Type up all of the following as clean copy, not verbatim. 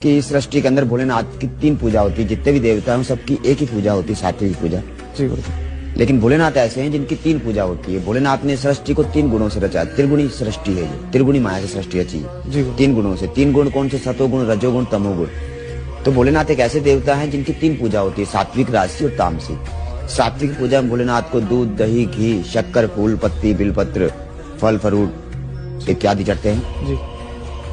कि सृष्टि के अंदर भोलेनाथ की 3 पूजा होती है। जितने भी देवता हैं सबकी एक ही पूजा होती है, सात्विक पूजा। जी गुरुजी। लेकिन भोलेनाथ ऐसे हैं जिनकी 3 पूजा होती है। भोलेनाथ ने सृष्टि को 3 गुणों से रचा। त्रिगुणी सृष्टि है ये, त्रिगुणी माया से सृष्टि रची है। जी 3 गुणों से। 3 गुण कौन से? सतोगुण, रजोगुण, तमोगुण। तो भोलेनाथ एक ऐसे देवता हैं जिनकी 3 पूजा होती है, सात्विक, राजसी और तामसिक। सात्विक पूजा में भोलेनाथ को दूध, दही, घी, शक्कर, फूल पत्ती, बिलपत्र, फल फ्रूट इत्यादि चढ़ते हैं। जी।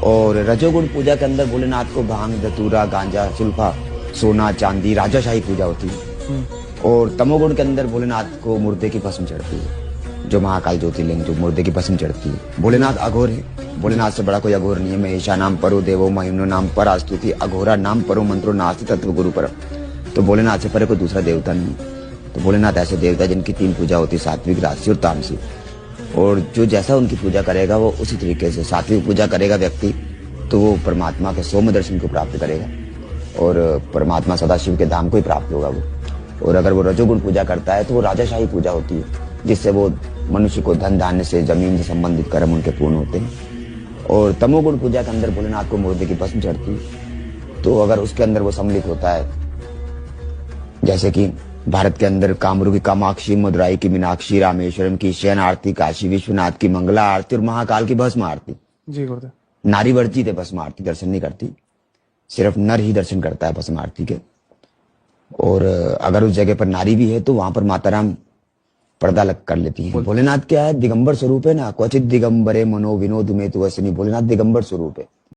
और रजोगुण पूजा के अंदर भोलेनाथ को भांग, धतूरा, गांजा, सुल्फा, सोना, चांदी, राजाशाही पूजा होती है। और तमोगुण के अंदर भोलेनाथ को मुर्दे की भस्म चढ़ती है, जो महाकाल ज्योतिर्लिंग, जो मुर्दे की भस्म चढ़ती है। भोलेनाथ अघोर है। भोलेनाथ से बड़ा कोई अघोर नहीं है। महेशा नाम परो देवो महिमनो नाम पर आस्तुति, अघोरा नाम परो मंत्रो नास्ति तत्व गुरु पर। तो भोलेनाथ से परे कोई दूसरा देवता नहीं। तो भोलेनाथ ऐसे देवता जिनकी 3 पूजा होती है, सात्विक, राजसी और तामसिक। और जो जैसा उनकी पूजा करेगा वो उसी तरीके से। सात्विक पूजा करेगा व्यक्ति तो वो परमात्मा के सौम्य दर्शन को प्राप्त करेगा और परमात्मा सदाशिव के धाम को ही प्राप्त होगा वो। और अगर वो रजोगुण पूजा करता है तो वो राजाशाही पूजा होती है, जिससे वो मनुष्य को धन धान्य से, जमीन से संबंधित कर्म उनके पूर्ण होते हैं। और तमोगुण पूजा के अंदर भोलेनाथ को मुर्दे की भस्म चढ़ती है। तो अगर उसके अंदर वो सम्मिलित होता है, जैसे कि भारत के अंदर कामरू की कामाक्षी, मदुराई की मीनाक्षी, रामेश्वरम की शयन आरती, काशी विश्वनाथ की मंगला आरती और महाकाल की भस्म आरती। जी गुरुदेव। नारी वर्जित है भस्म आरती, दर्शन नहीं करती, सिर्फ नर ही दर्शन करता है भस्म आरती के। और अगर उस जगह पर नारी भी है तो वहां पर माता राम पर्दा लग कर लेती है। भोलेनाथ क्या है? दिगंबर स्वरूप है ना। क्वचित दिगंबरे मनो विनोद में तु वसनी। भोलेनाथ दिगंबर स्वरूप है।